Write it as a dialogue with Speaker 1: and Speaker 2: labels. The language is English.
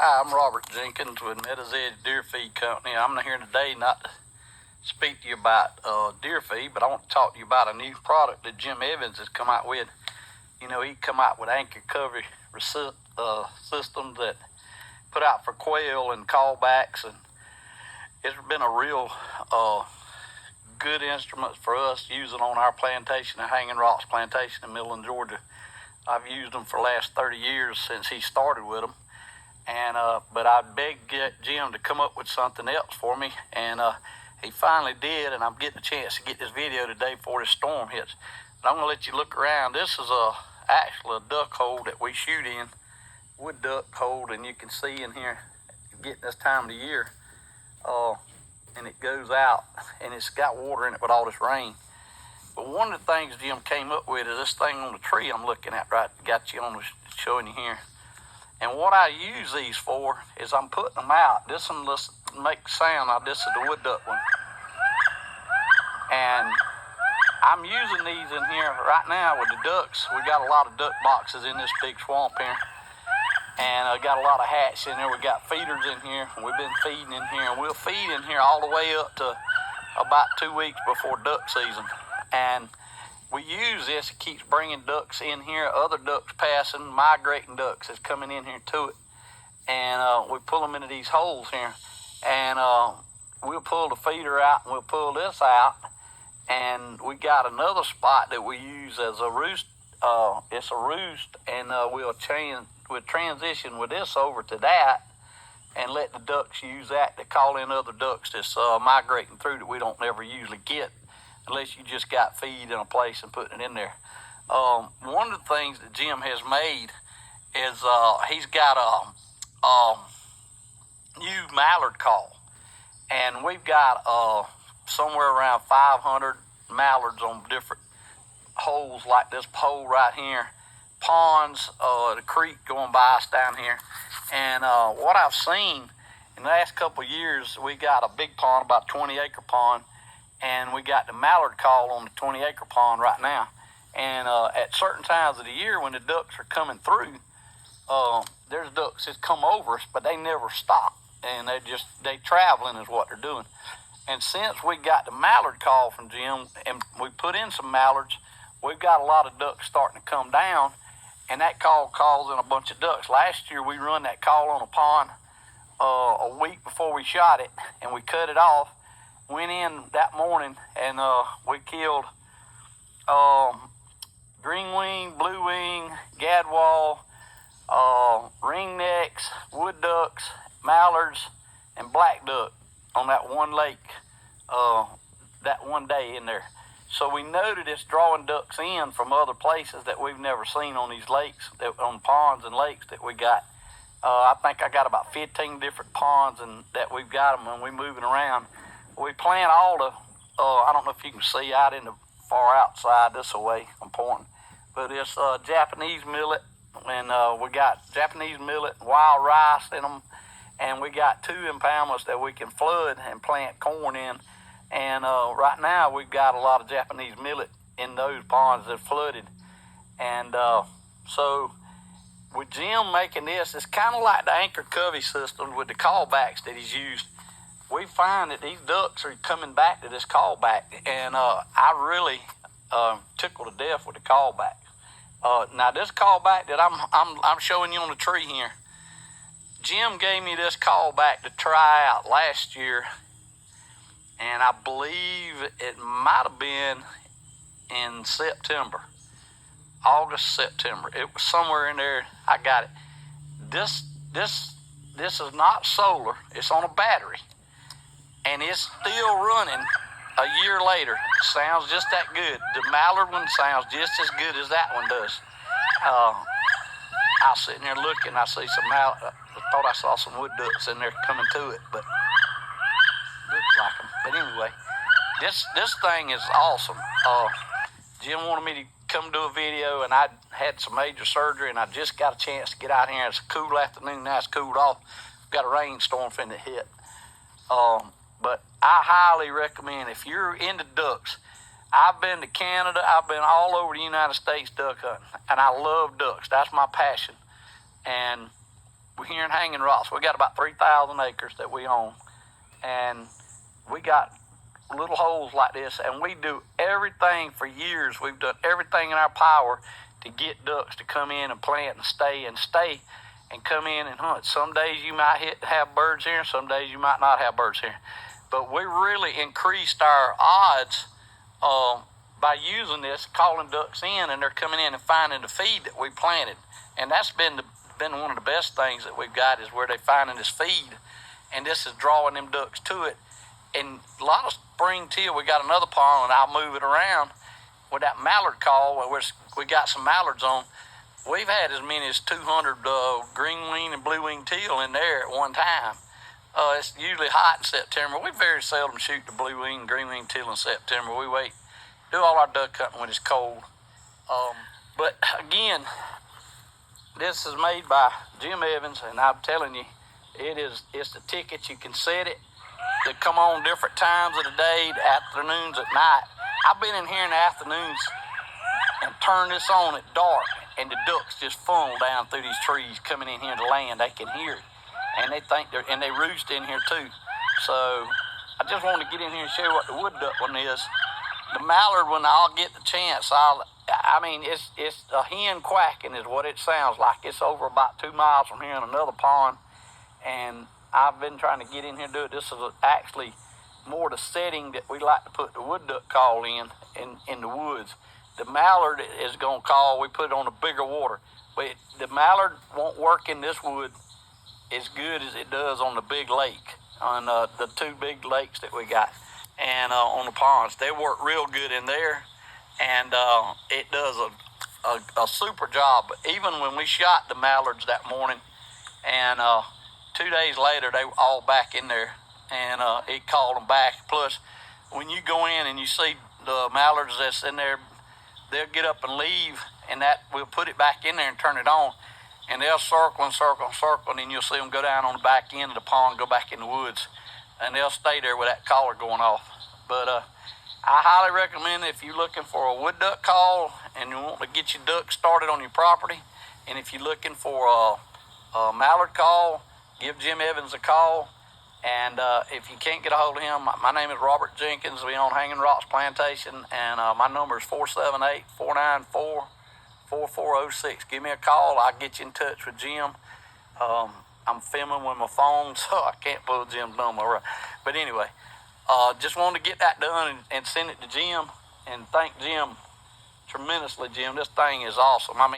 Speaker 1: Hi, I'm Robert Jenkins with Meadows Edge Deer Feed Company. I'm here today not to speak to you about deer feed, but I want to talk to you about a new product that Jim Evans has come out with. You know, he come out with anchor cover systems that put out for quail and callbacks, and it's been a real good instrument for us using on our plantation at Hanging Rocks Plantation in Midland, Georgia. I've used them for the last 30 years since he started with them. And but I begged Jim to come up with something else for me, and he finally did, and I'm getting a chance to get this video today before this storm hits. But I'm going to let you look around. This is actually a duck hole that we shoot in, wood duck hole, and you can see in here, getting this time of the year, and it goes out, and it's got water in it with all this rain. But one of the things Jim came up with is this thing on the tree I'm looking at, right, got you on the, showing you here. And what I use these for is I'm putting them out. This one, let's make sound. Now, this is the wood duck one. And I'm using these in here right now with the ducks. We got a lot of duck boxes in this big swamp here. And I got a lot of hats in there. We got feeders in here. We've been feeding in here. And we'll feed in here all the way up to about 2 weeks before duck season. And we use this, it keeps bringing ducks in here, other ducks passing, migrating ducks is coming in here to it. And we pull them into these holes here. And we'll pull the feeder out, and we'll pull this out. And we got another spot that we use as a roost. It's a roost, and we'll transition with this over to that and let the ducks use that to call in other ducks that's migrating through that we don't ever usually get, unless you just got feed in a place and putting it in there. One of the things that Jim has made is he's got a new Mallard call. And we've got somewhere around 500 mallards on different holes like this hole right here, ponds, the creek going by us down here. And what I've seen in the last couple of years, we got a big pond, about 20-acre pond, and we got the mallard call on the 20-acre pond right now. And at certain times of the year when the ducks are coming through, there's ducks that come over us, but they never stop. And they traveling is what they're doing. And since we got the mallard call from Jim, and we put in some mallards, we've got a lot of ducks starting to come down, and that call calls in a bunch of ducks. Last year we run that call on a pond a week before we shot it, and we cut it off. Went in that morning, and we killed green wing, blue wing, gadwall, ringnecks, wood ducks, mallards, and black duck on that one lake that one day in there. So we noted it's drawing ducks in from other places that we've never seen on these lakes, on ponds and lakes that we got. I think I got about 15 different ponds and that we've got them when we're moving around. We plant all the, I don't know if you can see out in the far outside this way, I'm pointing, but it's Japanese millet, and we got Japanese millet, wild rice in them, and we got 2 impoundments that we can flood and plant corn in. And right now we've got a lot of Japanese millet in those ponds that flooded. And so with Jim making this, it's kind of like the anchor covey system with the callbacks that he's used. We find that these ducks are coming back to this callback, and I really tickled to death with the callback. Now this callback that I'm showing you on the tree here, Jim gave me this callback to try out last year, and I believe it might have been in September, August, September. It was somewhere in there. I got it. This is not solar. It's on a battery. And it's still running a year later. Sounds just that good. The Mallard one sounds just as good as that one does. I was sitting there looking. I see some Mallard. I thought I saw some wood ducks in there coming to it, but looked like them. But anyway, this thing is awesome. Jim wanted me to come do a video, and I had some major surgery, and I just got a chance to get out here. It's a cool afternoon. Now it's cooled off. Got a rainstorm finna hit. But I highly recommend, if you're into ducks, I've been to Canada, I've been all over the United States duck hunting, and I love ducks. That's my passion. And we're here in Hanging Rocks. We got about 3,000 acres that we own, and we got little holes like this, and we do everything for years. We've done everything in our power to get ducks to come in and plant and stay and come in and hunt. Some days you might have birds here, some days you might not have birds here. But we really increased our odds by using this, calling ducks in, and they're coming in and finding the feed that we planted. And that's been one of the best things that we've got, is where they're finding this feed, and this is drawing them ducks to it. And a lot of spring teal, we got another pond, and I'll move it around with that mallard call, where we got some mallards on. We've had as many as 200 green wing and blue wing teal in there at one time. It's usually hot in September. We very seldom shoot the blue wing and green wing teal in September. We wait, do all our duck hunting when it's cold. But again, this is made by Jim Evans, and I'm telling you, it's the ticket. You can set it to come on different times of the day, the afternoons, at night. I've been in here in the afternoons and turn this on at dark, and the ducks just funnel down through these trees coming in here to land. They can hear it, and they roost in here too. So I just want to get in here and show you what the wood duck one is. The mallard one, I'll get the chance. It's a hen quacking is what it sounds like. It's over about 2 miles from here in another pond, and I've been trying to get in here and do it. This is actually more the setting that we like to put the wood duck call in the woods. The mallard is going to call, we put it on the bigger water. But the mallard won't work in this wood as good as it does on the big lake, on the 2 big lakes that we got, and on the ponds. They work real good in there, and it does a super job. Even when we shot the mallards that morning, and 2 days later, they were all back in there, and it called them back. Plus, when you go in and you see the mallards that's in there, they'll get up and leave, and that we'll put it back in there and turn it on, and they'll circle and circle and circle, and then you'll see them go down on the back end of the pond, go back in the woods, and they'll stay there with that caller going off. But I highly recommend, if you're looking for a wood duck call and you want to get your ducks started on your property, and if you're looking for a mallard call, give Jim Evans a call. And if you can't get a hold of him, my name is Robert Jenkins. We own Hanging Rocks Plantation, and my number is 478-494-4406. Give me a call. I'll get you in touch with Jim. I'm filming with my phone, so I can't pull Jim's number. But anyway, just wanted to get that done and send it to Jim, and thank Jim tremendously, Jim. This thing is awesome.